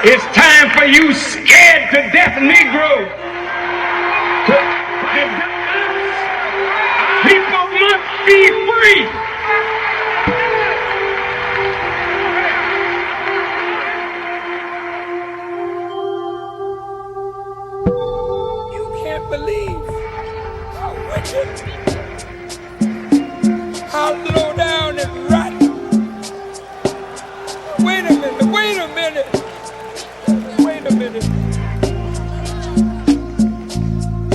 It's time for you scared to death Negroes to people must be free. You can't believe how wicked, how low down and rotten. Wait a minute, wait a minute. Wait a minute.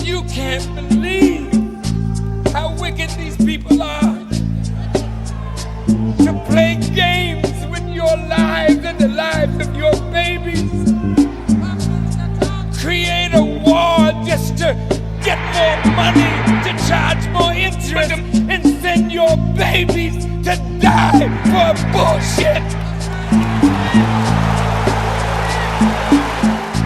You can't believe how wicked these people are to play games with your lives and the lives of your babies. Create a war just to get more money, to charge more interest, and send your babies to die for bullshit.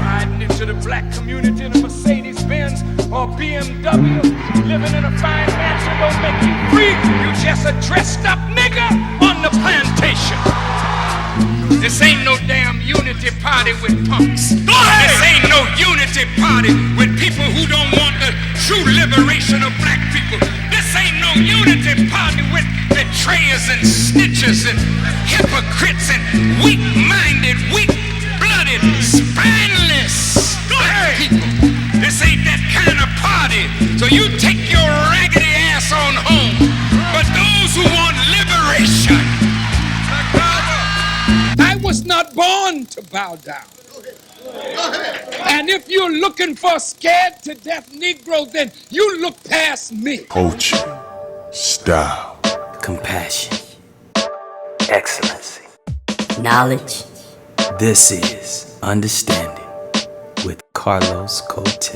Riding into the black community in a Mercedes-Benz or BMW, living in a fine mansion don't make you free. You just a dressed up nigga on the plantation. This ain't no damn unity party with punks. This ain't no unity party with people who don't want the true liberation of black people. This ain't no unity party with betrayers and snitchers and hypocrites and weak-minded, weak-blooded, spineless black people. This ain't that kind of party. So you take your raggedy ass on home. But those who want liberation, I was not born to bow down. And if you're looking for a scared to death Negro, then you look past me. Culture, style, compassion, excellency, knowledge. This is Understanding with Carlos Cote.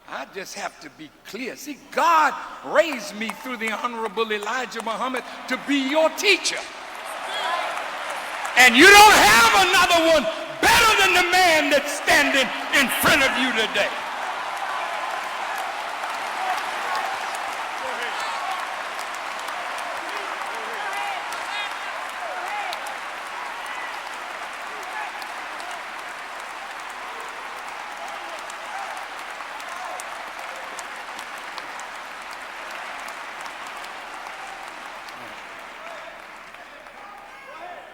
I just have to be clear. See, God raised me through the Honorable Elijah Muhammad to be your teacher. And you don't have another one better than the man that's standing in front of you today.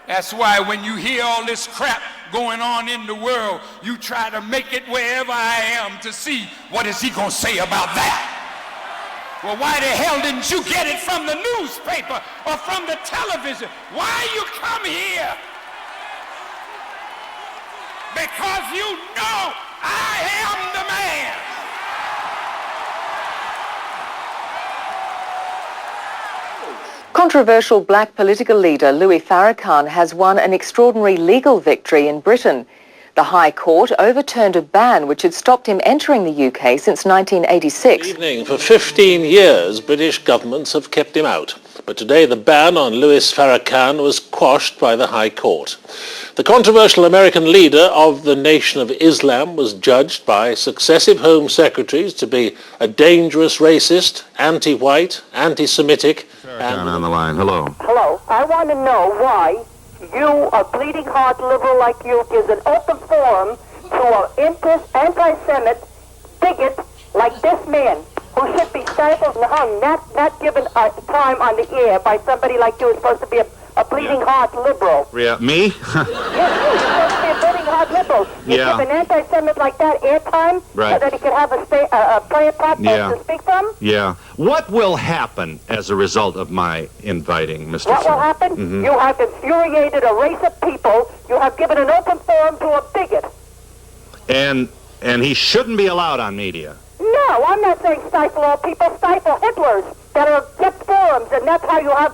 That's why when you hear all this crap going on in the world, you try to make it wherever I am to see what is he gonna say about that. Well, why the hell didn't you get it from the newspaper or from the television? Why you come here? Because you know I am the man. Controversial black political leader Louis Farrakhan has won an extraordinary legal victory in Britain. The High Court overturned a ban which had stopped him entering the UK since 1986. Good evening. For 15 years, British governments have kept him out. But today the ban on Louis Farrakhan was quashed by the High Court. The controversial American leader of the Nation of Islam was judged by successive Home Secretaries to be a dangerous racist, anti-white, anti-Semitic, and on the line. Hello. Hello. I want to know why you, a bleeding heart liberal like you, gives an open forum to an anti-Semit bigot like this man, who should be stifled and hung, not given time on the air by somebody like you who's supposed to be a bleeding heart liberal. Yeah, me? Yes, you're supposed to be a bleeding heart liberal. You Yeah. give an anti-Semit like that airtime Right. so that he can have a player platform Yeah. to speak from? Yeah. What will happen as a result of my inviting Mr. What will Farrakhan? happen? Mhm. You have infuriated a race of people. You have given an open forum to a bigot. And he shouldn't be allowed on media. No, I'm not saying stifle all people. Stifle Hitlers that are kept forums, and that's how you have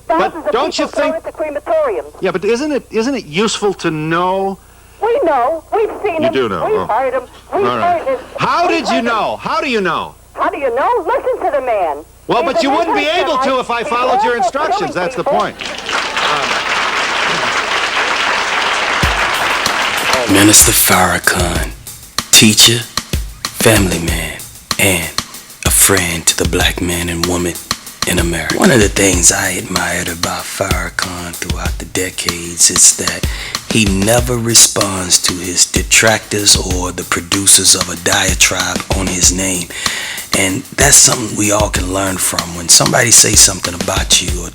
thousands of don't people you think- thrown into crematoriums. Yeah, but isn't it useful to know? We know. We've seen You him. do know. We've Oh. heard him. We've All right. heard his. How we've did you heard him. know? How do you know? How do you know? Listen to the man. Well, He's but you an wouldn't be able to if I anti-Semite. followed He's your also killing instructions. That's the people. point. Minister Farrakhan, teacher, family man, and a friend to the black man and woman in America. One of the things I admired about Farrakhan throughout the decades is that he never responds to his detractors or the producers of a diatribe on his name. And that's something we all can learn from. When somebody says something about you, or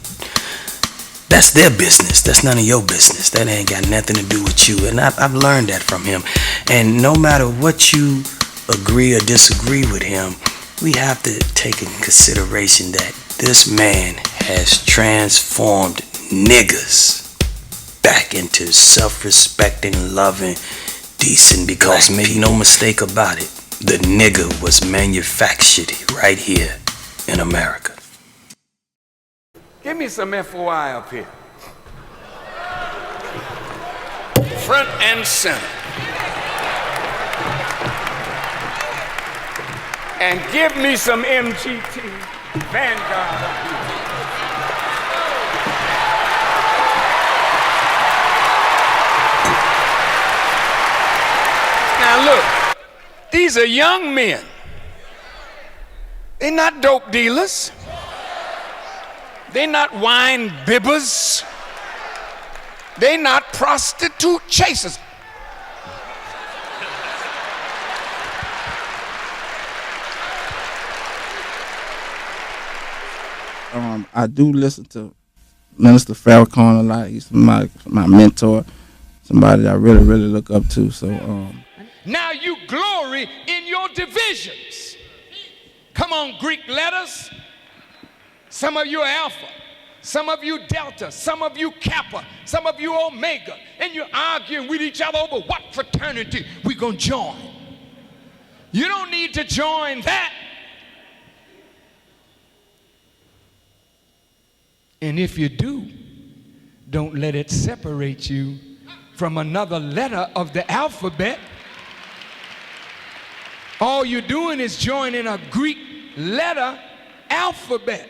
that's their business. That's none of your business. That ain't got nothing to do with you. And I've learned that from him. And no matter what you agree or disagree with him, we have to take in consideration that this man has transformed niggas back into self-respecting, loving, decent, because make no mistake about it, the nigga was manufactured right here in America. Give me some FOI up here. Front and center. And give me some MGT Vanguard up here. Now look, these are young men. They're not dope dealers. They're not wine bibbers. They're not prostitute chasers. I do listen to Minister Farrakhan a lot. He's my mentor, somebody that I really, really look up to. So now you glory in your divisions. Come on, Greek letters. Some of you are Alpha, some of you Delta, some of you Kappa, some of you Omega, and you're arguing with each other over what fraternity we're going to join. You don't need to join that. And if you do, don't let it separate you from another letter of the alphabet. All you're doing is joining a Greek letter alphabet.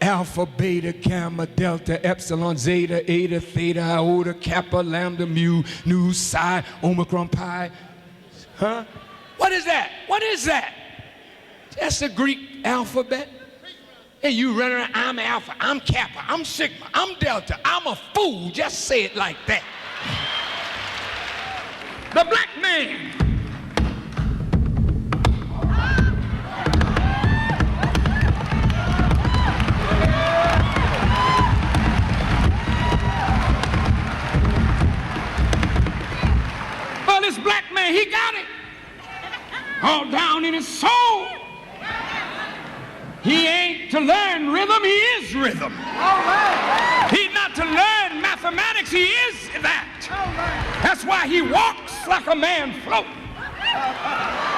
Alpha, beta, gamma, delta, epsilon, zeta, eta, theta, iota, kappa, lambda, mu, nu, psi, omicron, pi. Huh? What is that? What is that? That's the Greek alphabet. And you run around, I'm alpha, I'm kappa, I'm sigma, I'm delta, I'm a fool. Just say it like that. The black man. Well, this black man, he got it. All down in his soul. He ain't to learn rhythm, he is rhythm. He's not to learn mathematics, he is that. That's why he walks like a man float.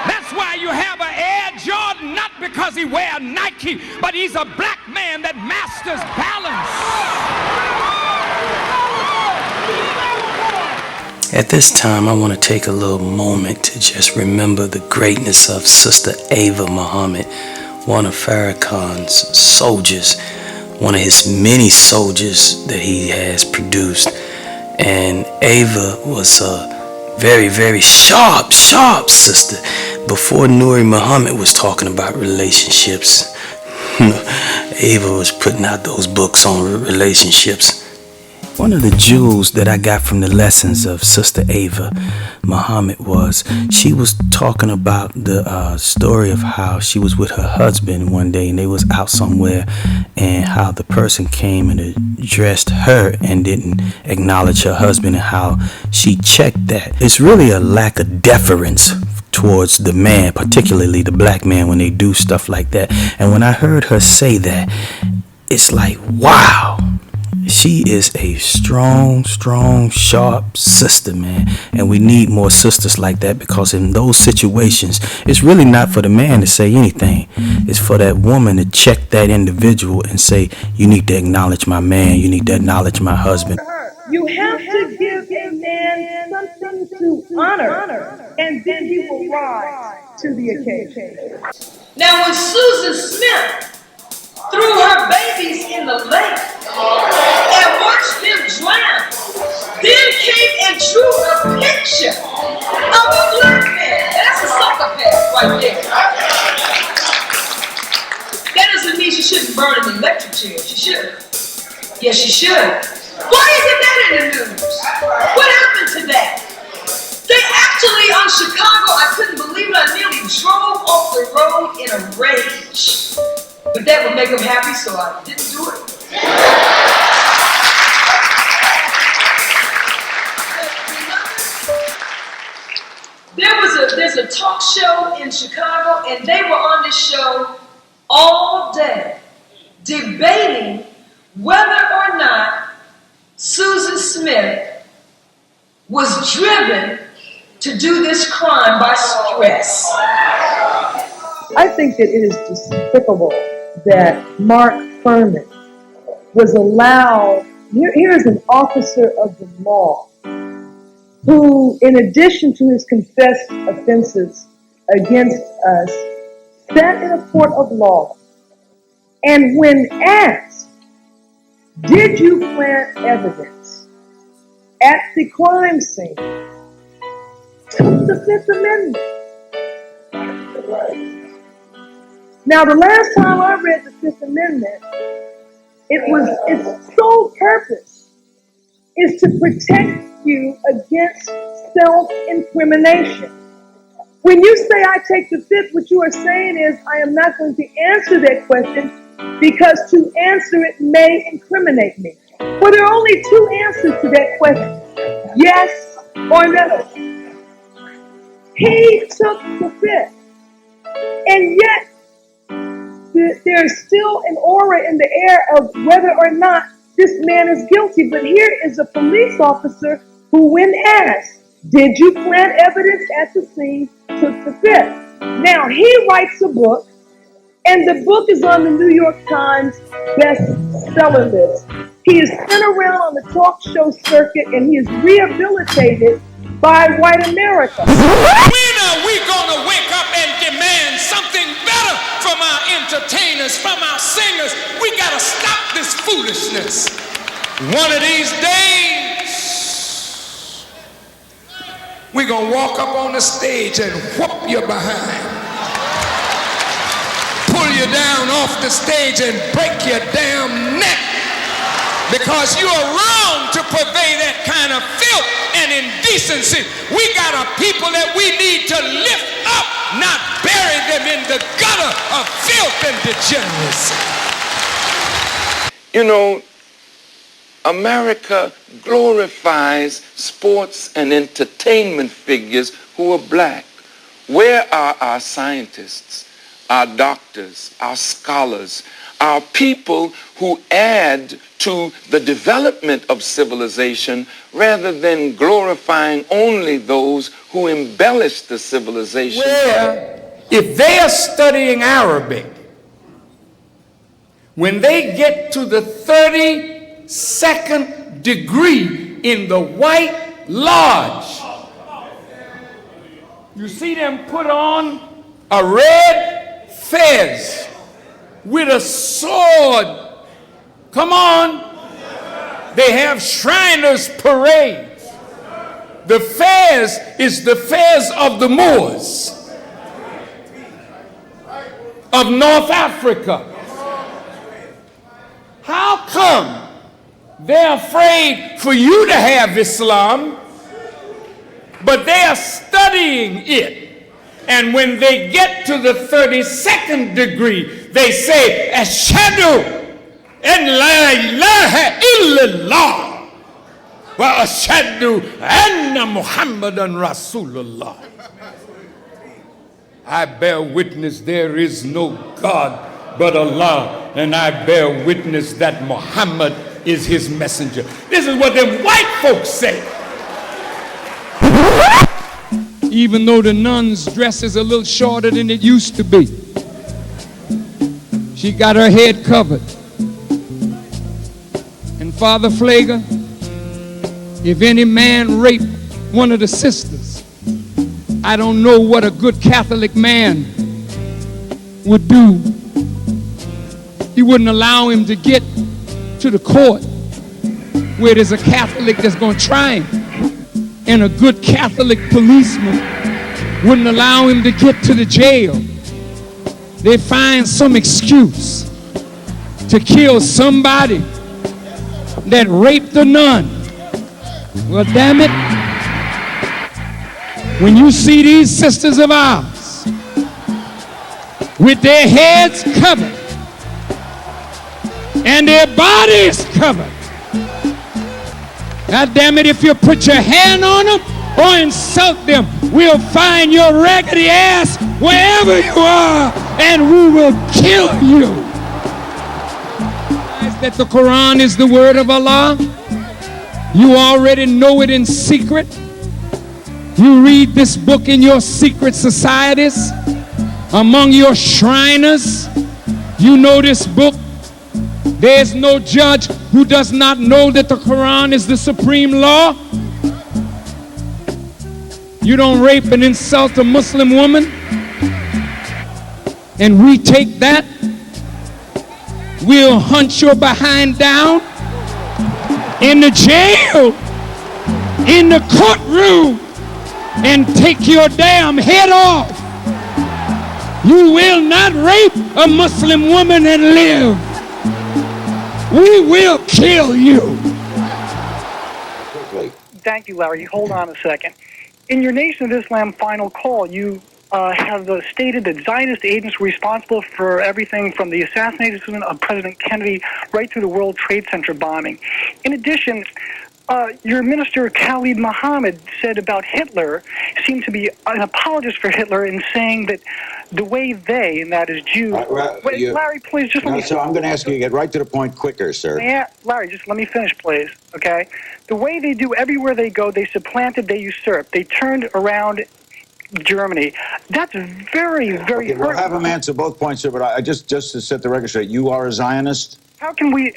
That's why you have an Air Jordan, not because he wears Nike, but he's a black man that masters balance. At this time, I want to take a little moment to just remember the greatness of Sister Ava Muhammad, one of Farrakhan's soldiers, one of his many soldiers that he has produced. And Ava was a very, very sharp sister. Before Nuri Muhammad was talking about relationships, Ava was putting out those books on relationships. One of the jewels that I got from the lessons of Sister Ava Muhammad was she was talking about the story of how she was with her husband one day and they was out somewhere, and how the person came and addressed her and didn't acknowledge her husband, and how she checked that. It's really a lack of deference towards the man, particularly the black man, when they do stuff like that. And when I heard her say that, it's like, wow. She is a strong, sharp sister, man. And we need more sisters like that, because in those situations, it's really not for the man to say anything. It's for that woman to check that individual and say, you need to acknowledge my man. You need to acknowledge my husband. You have to give a man something to honor, and then he will rise to the occasion. Now, when Susan Smith threw her babies in the lake and watched them drown, then came and drew a picture of a black man. That's a psychopath right there. burn an electric chair. She should. Yes, she should. Why isn't that in the news? What happened to that? They actually, on Chicago, I couldn't believe it, I nearly drove off the road in a rage. But that would make them happy, so I didn't do it. There's a talk show in Chicago, and they were on this show all day debating whether or not Susan Smith was driven to do this crime by stress. I think that it is despicable that Mark Furman was allowed, here is an officer of the law who, in addition to his confessed offenses against us, sat in a court of law, and when asked, did you plant evidence at the crime scene, took the Fifth Amendment. Now, the last time I read the Fifth Amendment, its sole purpose is to protect you against self-incrimination. When you say I take the Fifth, what you are saying is I am not going to answer that question because to answer it may incriminate me. Well, there are only two answers to that question, yes or no. He took the Fifth, and yet there's still an aura in the air of whether or not this man is guilty. But here is a police officer who, when asked, did you plant evidence at the scene, took the Fifth. Now, he writes a book, and the book is on the New York Times bestseller list. He is sent around on the talk show circuit, and he is rehabilitated by white America. When are we going to wake up and demand something better from our entertainers, from our singers? We got to stop this foolishness. One of these days, we're going to walk up on the stage and whoop you behind. Pull you down off the stage and break your damn neck. Because you are wrong to purvey that kind of filth and indecency. We got a people that we need to lift up, not bury them in the gutter of filth and degeneracy. You know, America glorifies sports and entertainment figures who are black. Where are our scientists, our doctors, our scholars, our people who add to the development of civilization rather than glorifying only those who embellish the civilization? Where, if they are studying Arabic, when they get to the 32nd degree in the White Lodge, you see them put on a red fez with a sword. Come on. They have Shriners parades. The fez is the fez of the Moors of North Africa. How come they're afraid for you to have Islam, but they are studying it? And when they get to the 32nd degree, they say, Ashhadu an la ilaha illallah wa ashhadu anna Muhammadan Rasulullah. I bear witness there is no God but Allah, and I bear witness that Muhammad is his messenger. This is what them white folks say. Even though the nun's dress is a little shorter than it used to be, she got her head covered. And Father Flager, if any man raped one of the sisters, I don't know what a good Catholic man would do. He wouldn't allow him to get to the court where there's a Catholic that's going to try him. And a good Catholic policeman wouldn't allow him to get to the jail. They find some excuse. to kill somebody that raped a nun. Well, damn it. When you see these sisters of ours with their heads covered and their bodies covered, God damn it, if you put your hand on them or insult them, we'll find your raggedy ass wherever you are and we will kill you. That the Quran is the word of Allah. You already know it in secret. You read this book in your secret societies, among your Shriners. You know this book. There's no judge who does not know that the Quran is the supreme law. You don't rape and insult a Muslim woman, and we take that. We'll hunt your behind down in the jail, in the courtroom, and take your damn head off. You will not rape a Muslim woman and live. We will kill you. Thank you, Larry. Hold on a second. In your Nation of Islam final call, you have stated that Zionist agents were responsible for everything from the assassination of President Kennedy right through the World Trade Center bombing. In addition, your minister Khalid Muhammad said about Hitler, seemed to be an apologist for Hitler in saying that the way they, and that is Jews... Wait, Larry, please, just let me... So I'm going to ask you to get right to the point quicker, sir. Yeah, Larry, just let me finish, please, okay? The way they do everywhere they go, they supplanted, they usurped. They turned around Germany. That's very, very hurtful. We'll have him answer both points, sir, but I just to set the record straight, you are a Zionist? How can we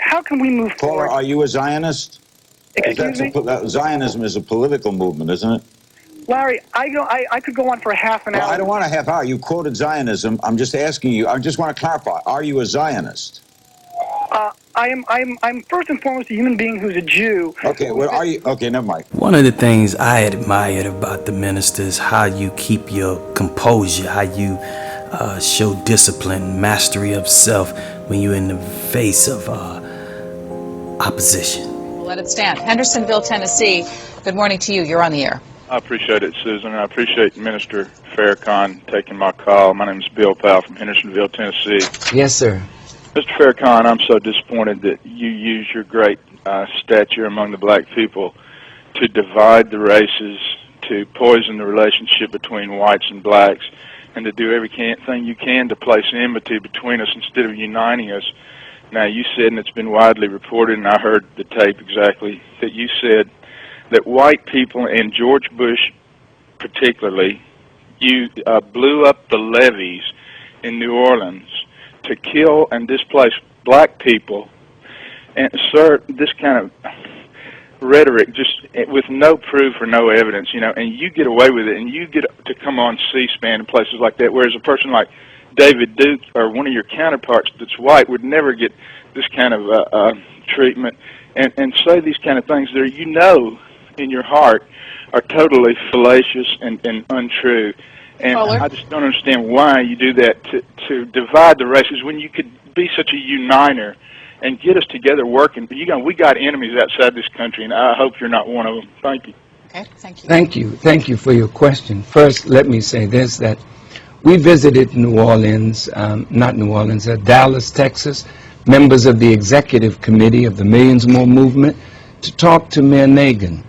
move forward? Paula, are you a Zionist? Excuse me? Zionism is a political movement, isn't it? Larry, I could go on for a half an hour. I don't want a half hour. You quoted Zionism. I'm just asking you. I just want to clarify. Are you a Zionist? I'm first and foremost a human being who's a Jew. Okay, well, are you? Okay, never mind. One of the things I admired about the minister is how you keep your composure, how you show discipline, mastery of self when you're in the face of opposition. We'll let it stand. Hendersonville, Tennessee. Good morning to you. You're on the air. I appreciate it, Susan. I appreciate Minister Farrakhan taking my call. My name is Bill Powell from Hendersonville, Tennessee. Yes, sir. Mr. Farrakhan, I'm so disappointed that you use your great stature among the black people to divide the races, to poison the relationship between whites and blacks, and to do everything you can to place enmity between us instead of uniting us. Now, you said, and it's been widely reported, and I heard the tape exactly, that you said that white people, and George Bush particularly, you blew up the levees in New Orleans to kill and displace black people. And, sir, this kind of rhetoric, just with no proof or no evidence, you know, and you get away with it, and you get to come on C-SPAN and places like that, whereas a person like David Duke or one of your counterparts that's white would never get this kind of treatment and say these kind of things that you know in your heart are totally fallacious and untrue. And I just don't understand why you do that to divide the races when you could be such a uniter and get us together working. But we got enemies outside this country, and I hope you're not one of them. Thank you. Okay, thank you. Thank you. Thank you for your question. First, let me say this, that we visited New Orleans, Dallas, Texas, members of the executive committee of the Millions More movement, to talk to Mayor Nagin.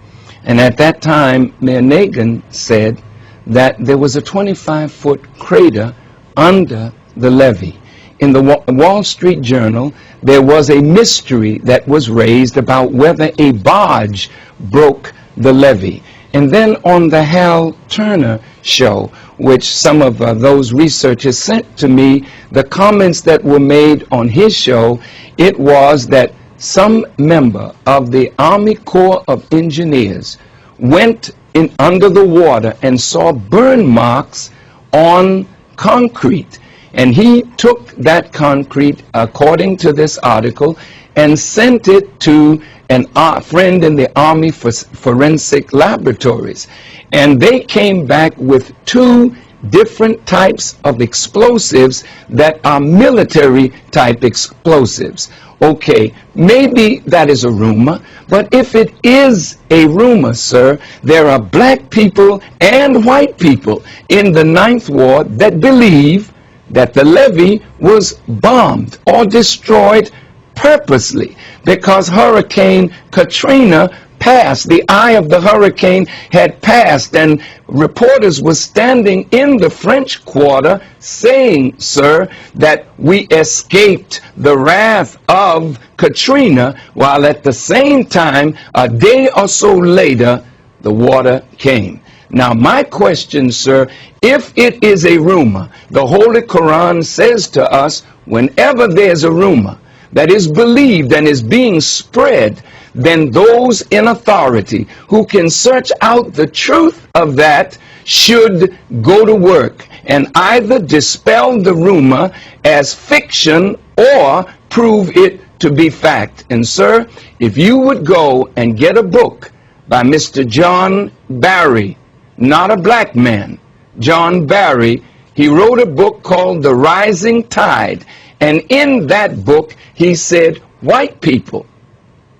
And at that time, Mayor Nagin said that there was a 25-foot crater under the levee. In the Wall Street Journal, there was a mystery that was raised about whether a barge broke the levee. And then on the Hal Turner show, which some of those researchers sent to me, the comments that were made on his show, it was that some member of the Army Corps of Engineers went in under the water and saw burn marks on concrete. And he took that concrete, according to this article, and sent it to a friend in the Army Forensic Laboratories. And they came back with 2 different types of explosives that are military type explosives. Okay, maybe that is a rumor, but if it is a rumor, sir, there are black people and white people in the Ninth Ward that believe that the levee was bombed or destroyed purposely because Hurricane Katrina passed. The eye of the hurricane had passed, and reporters were standing in the French Quarter saying, sir, that we escaped the wrath of Katrina, while at the same time, a day or so later, the water came. Now, my question, sir, if it is a rumor, the Holy Quran says to us, whenever there's a rumor that is believed and is being spread, then those in authority who can search out the truth of that should go to work and either dispel the rumor as fiction or prove it to be fact. And sir, if you would go and get a book by Mr. John Barry, not a black man, John Barry, he wrote a book called The Rising Tide. And in that book, he said, white people,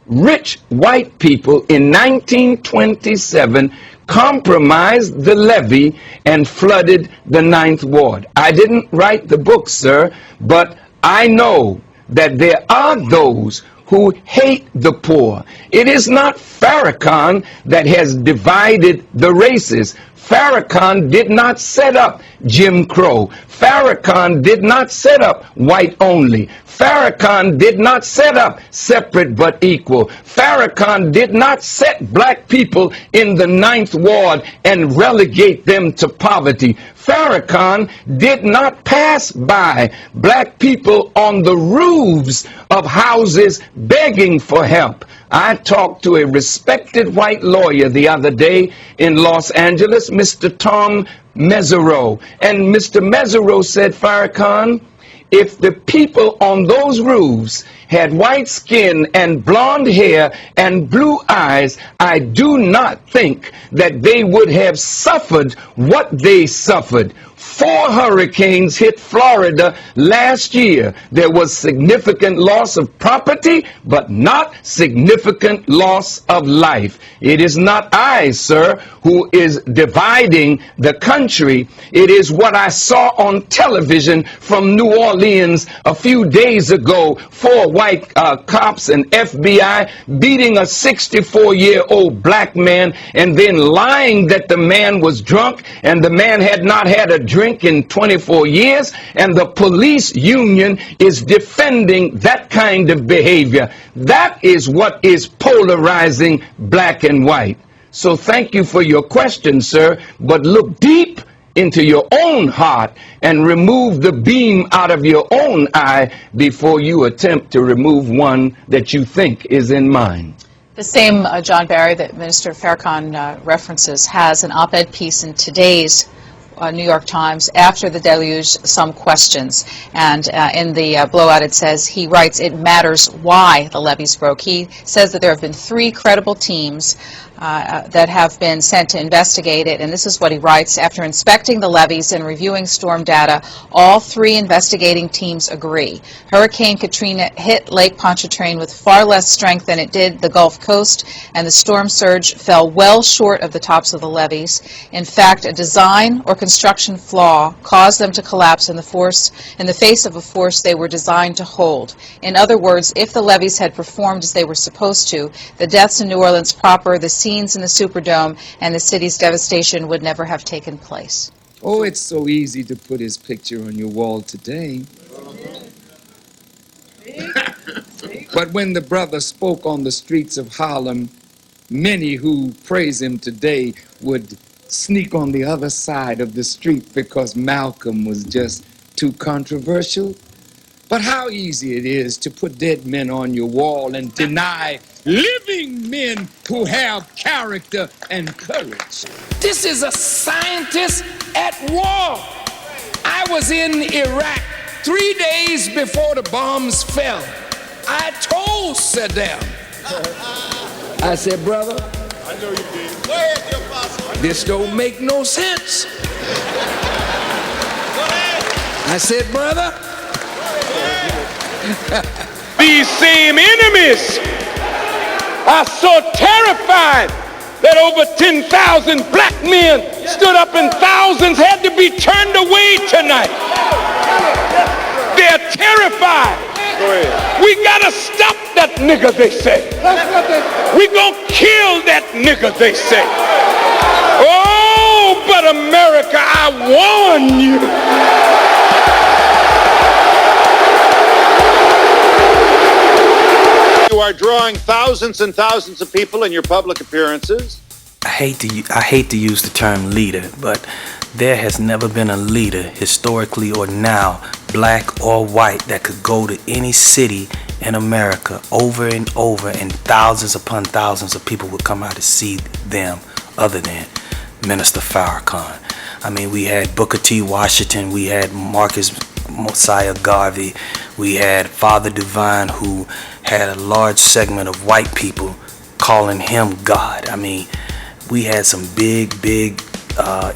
rich white people in 1927 compromised the levee and flooded the Ninth Ward. I didn't write the book, sir, but I know that there are those who hate the poor. It is not Farrakhan that has divided the races. Farrakhan did not set up Jim Crow. Farrakhan did not set up white only. Farrakhan did not set up separate but equal. Farrakhan did not set black people in the Ninth Ward and relegate them to poverty. Farrakhan did not pass by black people on the roofs of houses begging for help. I talked to a respected white lawyer the other day in Los Angeles, Mr. Tom Mesereau. And Mr. Mesereau said, Farrakhan, if the people on those roofs had white skin and blonde hair and blue eyes, I do not think that they would have suffered what they suffered. 4 hurricanes hit Florida last year. There was significant loss of property, but not significant loss of life. It is not I, sir, who is dividing the country. It is what I saw on television from New Orleans a few days ago. 4 white cops and FBI beating a 64-year-old black man and then lying that the man was drunk and the man had not had a drink in 24 years, and the police union is defending that kind of behavior. That is what is polarizing black and white. So thank you for your question, sir, but look deep into your own heart and remove the beam out of your own eye before you attempt to remove one that you think is in mine. The same John Barry that Minister Farrakhan references has an op-ed piece in today's New York Times, After the Deluge, Some Questions. And in the blowout it says, he writes, it matters why the levees broke. He says that there have been 3 credible teams that have been sent to investigate it, and this is what he writes. After inspecting the levees and reviewing storm data, all 3 investigating teams agree. Hurricane Katrina hit Lake Pontchartrain with far less strength than it did the Gulf Coast, and the storm surge fell well short of the tops of the levees. In fact, a design or construction flaw caused them to collapse in the face of a force they were designed to hold. In other words, if the levees had performed as they were supposed to, the deaths in New Orleans proper, the scenes in the Superdome, and the city's devastation would never have taken place. Oh, it's so easy to put his picture on your wall today. But when the brother spoke on the streets of Harlem, many who praise him today would sneak on the other side of the street because Malcolm was just too controversial. But how easy it is to put dead men on your wall and deny living men who have character and courage. This is a scientist at war. I was in Iraq 3 days before the bombs fell. I told Saddam, I said, brother, I know you did. Go ahead, dear Apostle. This don't make no sense. I said, brother. These same enemies are so terrified that over 10,000 black men stood up and thousands had to be turned away tonight. They're terrified. We gotta stop that nigga, they say. We gonna kill that nigga, they say. Oh, but America, I warn you. You are drawing thousands and thousands of people in your public appearances. I hate to use the term leader, but there has never been a leader, historically or now, black or white, that could go to any city in America over and over, and thousands upon thousands of people would come out to see them, other than Minister Farrakhan. I mean, we had Booker T. Washington, we had Marcus Mosiah Garvey, we had Father Divine, who had a large segment of white people calling him God. I mean, we had some big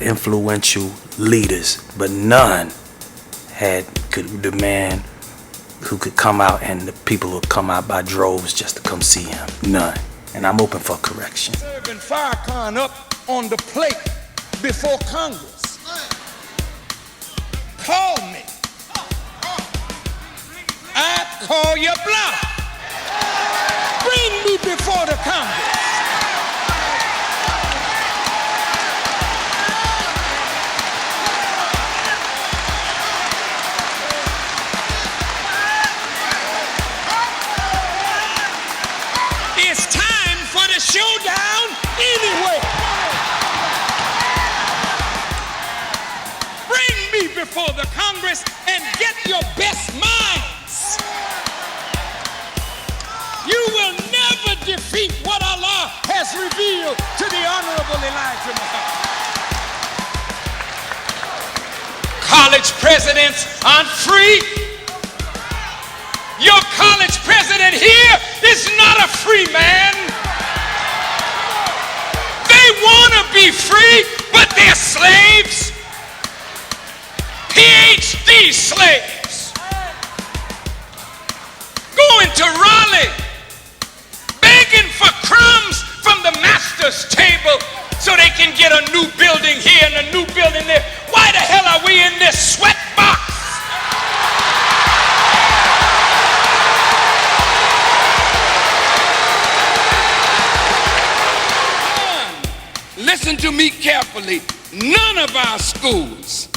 influential leaders, but none the man who could come out, and the people who come out by droves just to come see him. None. And I'm open for correction. Serving Farrakhan up on the plate before Congress. Call me. I call your bluff. Bring me before the Congress. It's time for the showdown anyway. Bring me before the Congress and get your best minds. You will never defeat what Allah has revealed to the Honorable Elijah Muhammad. College presidents aren't free. Your college president here is not a free man. They want to be free, but they're slaves. PhD slaves. Going to Raleigh, begging for crumbs from the master's table so they can get a new building here and a new building there. Why the hell are we in this sweat box? Listen to me carefully. None of our schools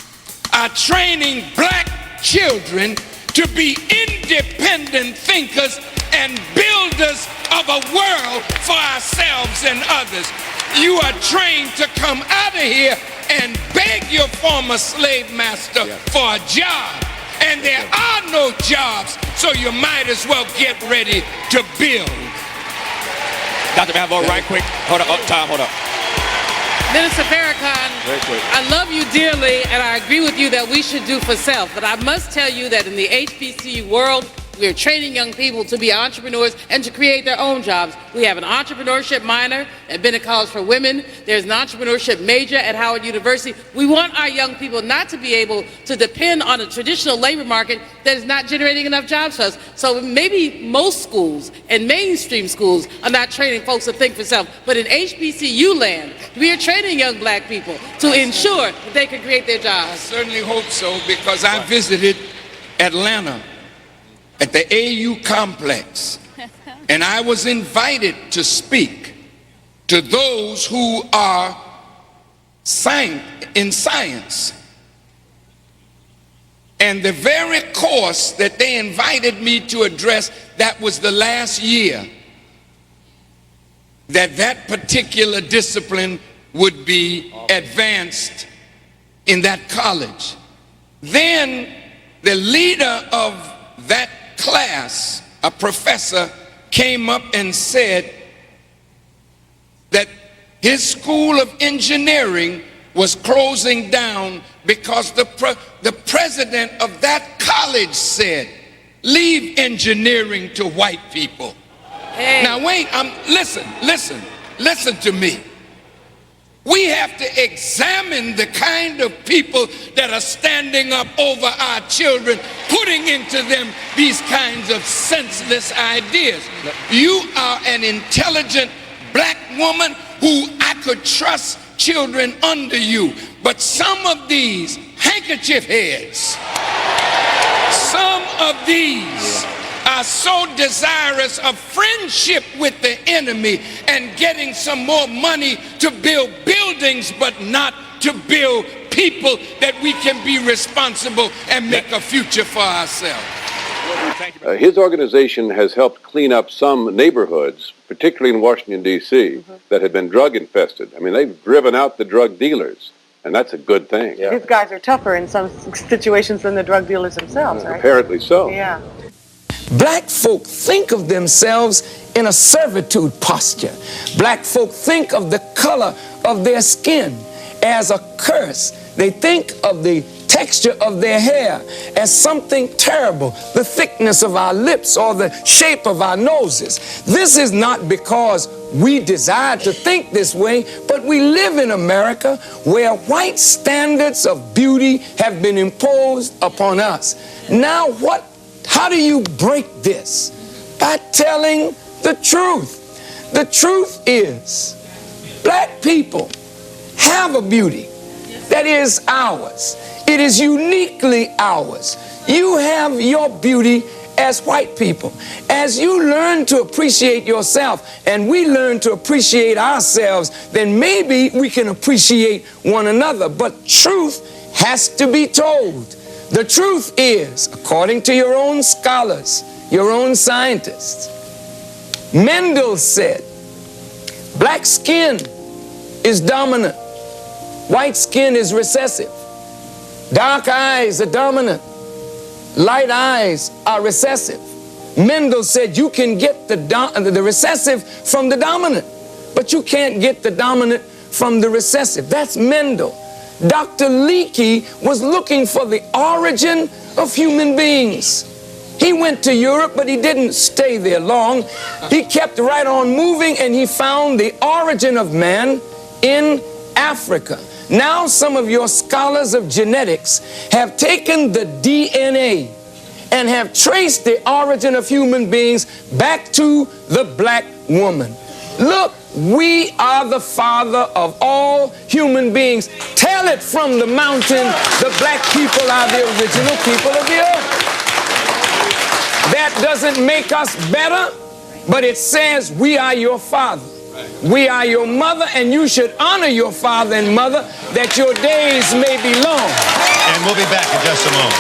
are training black children to be independent thinkers and builders of a world for ourselves and others. You are trained to come out of here and beg your former slave master for a job. And there are no jobs, so you might as well get ready to build. Dr. Malvo, right quick. Hold up, Tom, hold up. Minister Farrakhan, I love you dearly, and I agree with you that we should do for self. But I must tell you that in the HBCU world, we are training young people to be entrepreneurs and to create their own jobs. We have an entrepreneurship minor at Bennett College for Women. There's an entrepreneurship major at Howard University. We want our young people not to be able to depend on a traditional labor market that is not generating enough jobs for us. So maybe most schools and mainstream schools are not training folks to think for self. But in HBCU land, we are training young black people to ensure that they can create their jobs. I certainly hope so, because I visited Atlanta at the AU complex, and I was invited to speak to those who are in science. And the very course that they invited me to address, that was the last year that particular discipline would be advanced in that college. Then the leader of that class, a professor, came up and said that his school of engineering was closing down because the president of that college said, leave engineering to white people. Hey. Now wait, listen to me. We have to examine the kind of people that are standing up over our children, putting into them these kinds of senseless ideas. You are an intelligent black woman who I could trust children under you, but some of these handkerchief heads, some of these are so desirous of friendship with the enemy and getting some more money to build buildings, but not to build people that we can be responsible and make a future for ourselves. His organization has helped clean up some neighborhoods, particularly in Washington, D.C., that had been drug infested. I mean, they've driven out the drug dealers, and that's a good thing. These guys are tougher in some situations than the drug dealers themselves, right? Apparently so. Yeah. Black folk think of themselves in a servitude posture. Black folk think of the color of their skin as a curse. They think of the texture of their hair as something terrible, the thickness of our lips or the shape of our noses. This is not because we desire to think this way, but we live in America where white standards of beauty have been imposed upon us. Now how do you break this? By telling the truth. The truth is, black people have a beauty that is ours. It is uniquely ours. You have your beauty as white people. As you learn to appreciate yourself and we learn to appreciate ourselves, then maybe we can appreciate one another. But truth has to be told. The truth is, according to your own scholars, your own scientists, Mendel said, black skin is dominant, white skin is recessive. Dark eyes are dominant, light eyes are recessive. Mendel said you can get the recessive from the dominant, but you can't get the dominant from the recessive. That's Mendel. Dr. Leakey was looking for the origin of human beings. He went to Europe, but he didn't stay there long. He kept right on moving, and he found the origin of man in Africa. Now some of your scholars of genetics have taken the DNA and have traced the origin of human beings back to the black woman. Look, we are the father of all human beings. Tell it from the mountain, the black people are the original people of the earth. That doesn't make us better, but it says we are your father. We are your mother, and you should honor your father and mother that your days may be long. And we'll be back in just a moment.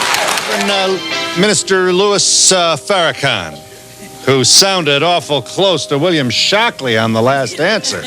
And, Minister Louis Farrakhan, who sounded awful close to William Shockley on the last answer.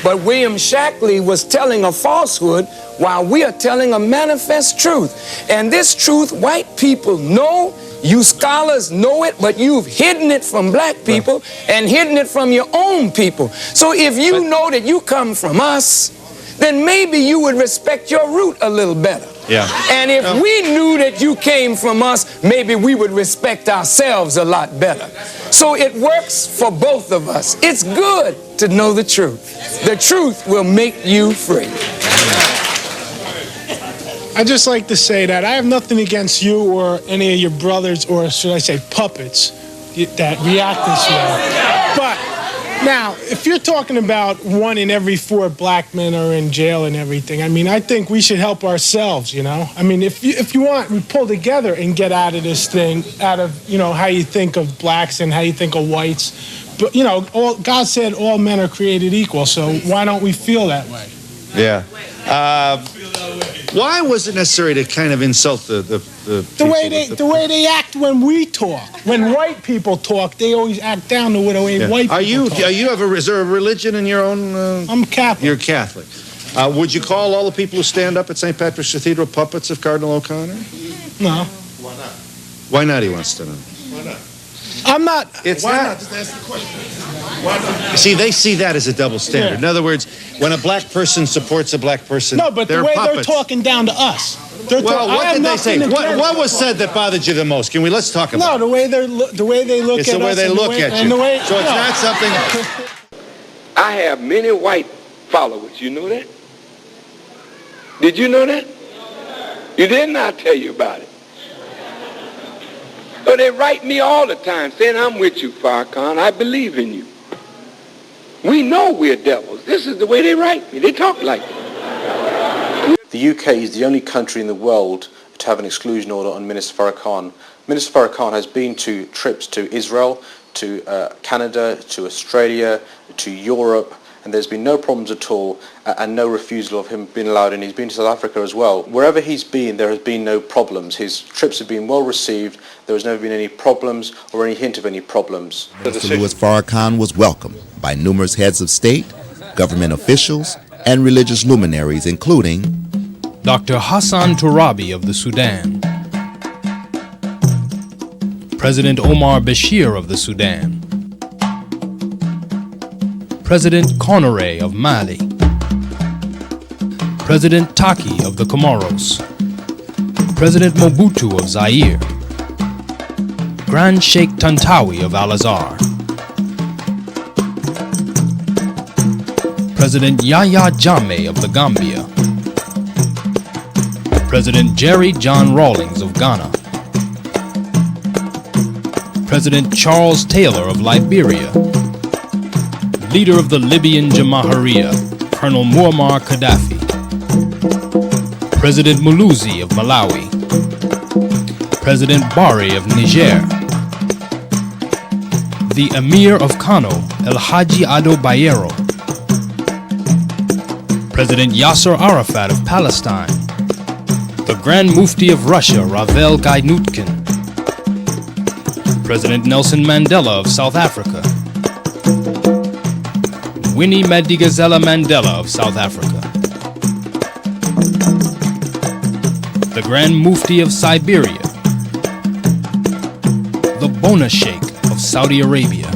But William Shockley was telling a falsehood while we are telling a manifest truth. And this truth, white people know, you scholars know it, but you've hidden it from black people and hidden it from your own people. So if you know that you come from us, then maybe you would respect your root a little better. Yeah. And if we knew that you came from us, maybe we would respect ourselves a lot better. So it works for both of us. It's good to know the truth. The truth will make you free. I'd just like to say that I have nothing against you or any of your brothers, or should I say puppets, that react this way. But now, if you're talking about 1 in every 4 black men are in jail and everything, I mean, I think we should help ourselves, you know? I mean, if you want, we pull together and get out of this thing, out of, you know, how you think of blacks and how you think of whites. But, you know, God said all men are created equal, so why don't we feel that way? Yeah. Why was it necessary to kind of insult the way they act when we talk? When white people talk, they always act down the way white people talk. Are you have a reserve religion in your own? I'm Catholic. You're Catholic. Would you call all the people who stand up at St. Patrick's Cathedral puppets of Cardinal O'Connor? No. Why not? Why not? He wants to know. Why not? I'm not. It's why not. Just ask the question. Why not? See, they see that as a double standard. Yeah. In other words, when a black person supports a black person, no, but the way they're talking down to us. Well, what did they say? What was said that bothered you the most? Let's talk about it. No, the way they look at us. It's the way they look at you. So it's not something. I have many white followers, you know that? Did you know that? You didn't? I'll tell you about it. So they write me all the time saying, I'm with you, Farrakhan. I believe in you. We know we're devils. This is the way they write me. They talk like it. The UK is the only country in the world to have an exclusion order on Minister Farrakhan. Minister Farrakhan has been to trips to Israel, to Canada, to Australia, to Europe, and there's been no problems at all and no refusal of him being allowed in. He's been to South Africa as well. Wherever he's been, there has been no problems. His trips have been well received. There has never been any problems or any hint of any problems. Mr. Louis Farrakhan was welcomed by numerous heads of state, government officials, and religious luminaries, including Dr. Hassan Turabi of the Sudan, President Omar Bashir of the Sudan, President Conore of Mali, President Taki of the Comoros, President Mobutu of Zaire, Grand Sheikh Tantawi of Al-Azhar, President Yahya Jammeh of the Gambia, President Jerry John Rawlings of Ghana, President Charles Taylor of Liberia, leader of the Libyan Jamahiriya, Colonel Muammar Gaddafi, President Muluzi of Malawi, President Bari of Niger, the Emir of Kano, El Haji Ado Bayero, President Yasser Arafat of Palestine, the Grand Mufti of Russia, Ravel Gainutkin, President Nelson Mandela of South Africa, Winnie Madikizela Mandela of South Africa, the Grand Mufti of Siberia, the Bona Sheikh of Saudi Arabia,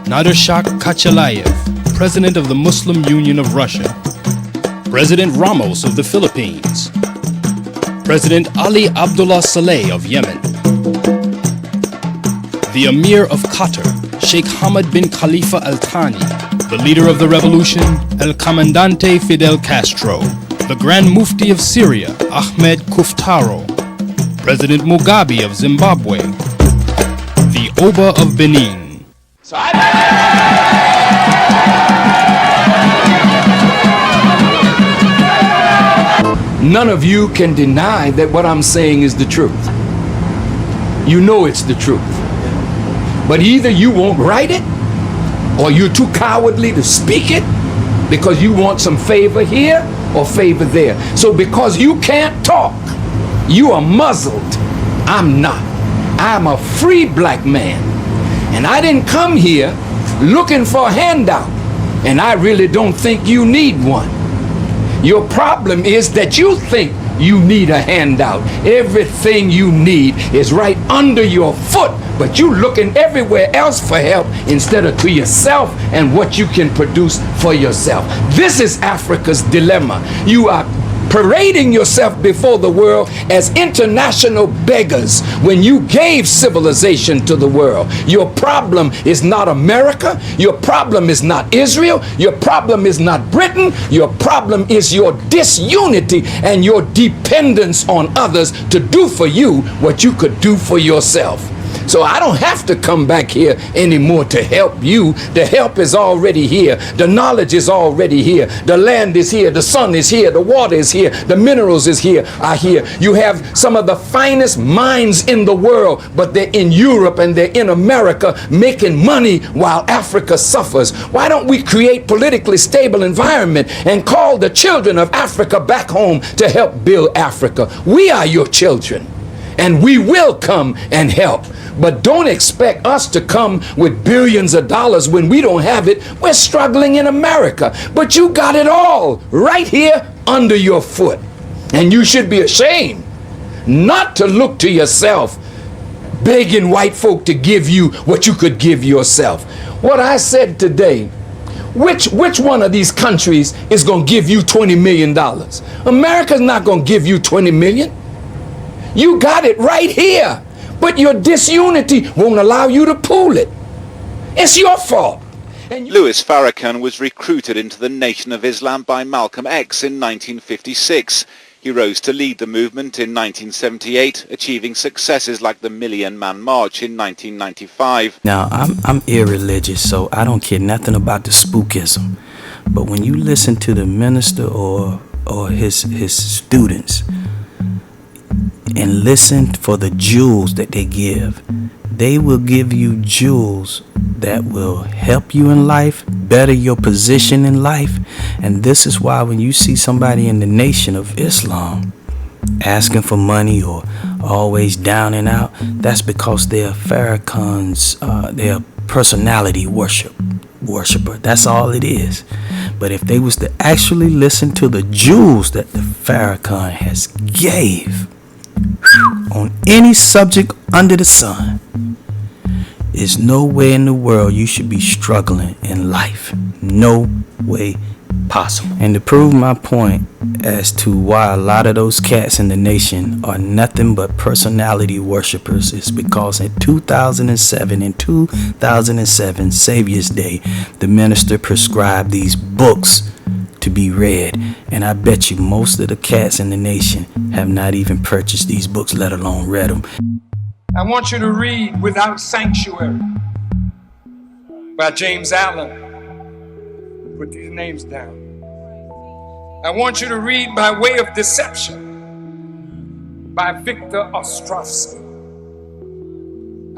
Nader Shah Kachalayev, President of the Muslim Union of Russia, President Ramos of the Philippines, President Ali Abdullah Saleh of Yemen, the Emir of Qatar, Sheikh Hamad bin Khalifa Al Thani, the leader of the revolution, El Comandante Fidel Castro, the Grand Mufti of Syria, Ahmed Kuftaro, President Mugabe of Zimbabwe, the Oba of Benin. None of you can deny that what I'm saying is the truth. You know it's the truth. But either you won't write it, or you're too cowardly to speak it because you want some favor here or favor there. So because you can't talk, you are muzzled. I'm not. I'm a free black man. And I didn't come here looking for a handout. And I really don't think you need one. Your problem is that you think you need a handout. Everything you need is right under your foot, but you looking everywhere else for help instead of to yourself and what you can produce for yourself. This is Africa's dilemma. You are parading yourself before the world as international beggars when you gave civilization to the world. Your problem is not America. Your problem is not Israel. Your problem is not Britain. Your problem is your disunity and your dependence on others to do for you what you could do for yourself. So I don't have to come back here anymore to help you. The help is already here. The knowledge is already here. The land is here. The sun is here. The water is here. The minerals are here. You have some of the finest minds in the world, but they're in Europe and they're in America making money while Africa suffers. Why don't we create politically stable environment and call the children of Africa back home to help build Africa? We are your children, and we will come and help. But don't expect us to come with billions of dollars when we don't have it. We're struggling in America. But you got it all right here under your foot. And you should be ashamed not to look to yourself, begging white folk to give you what you could give yourself. What I said today, which one of these countries is going to give you $20 million? America's not going to give you $20 million. You got it right here. But your disunity won't allow you to pool it. It's your fault. Louis Farrakhan was recruited into the Nation of Islam by Malcolm X in 1956. He rose to lead the movement in 1978, achieving successes like the Million Man March in 1995. Now, I'm irreligious, so I don't care nothing about the spookism. But when you listen to the minister or his students and listen for the jewels that they give, they will give you jewels that will help you in life, better your position in life. And this is why when you see somebody in the Nation of Islam asking for money or always down and out, that's because they're Farrakhan's, they're personality worshiper. That's all it is. But if they was to actually listen to the jewels that the Farrakhan has gave on any subject under the sun, there's no way in the world you should be struggling in life. No way possible. And to prove my point as to why a lot of those cats in the nation are nothing but personality worshipers is because in 2007, Savior's Day, the minister prescribed these books to be read. And I bet you most of the cats in the nation have not even purchased these books, let alone read them. I want you to read Without Sanctuary by James Allen. Put these names down. I want you to read By Way of Deception by Victor Ostrovsky.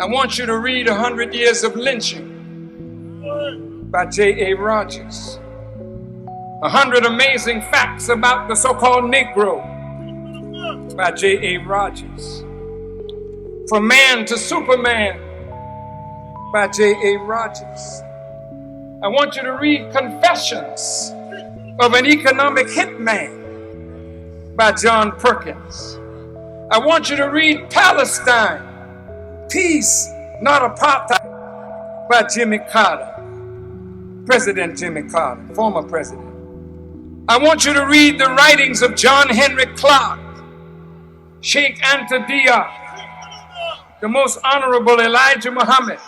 I want you to read 100 Years of Lynching by J.A. Rogers. 100 Amazing Facts About the So-Called Negro by J.A. Rogers. From Man to Superman by J.A. Rogers. I want you to read Confessions of an Economic Hitman by John Perkins. I want you to read Palestine, Peace, Not Apartheid by Jimmy Carter, President Jimmy Carter, former president. I want you to read the writings of John Henry Clark, Sheikh Anta Diop, the Most Honorable Elijah Muhammad.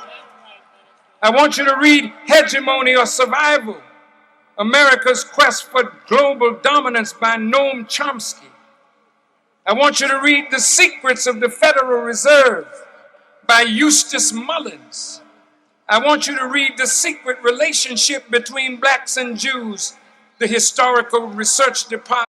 I want you to read Hegemony or Survival, America's Quest for Global Dominance by Noam Chomsky. I want you to read The Secrets of the Federal Reserve by Eustace Mullins. I want you to read The Secret Relationship Between Blacks and Jews, the Historical Research Department.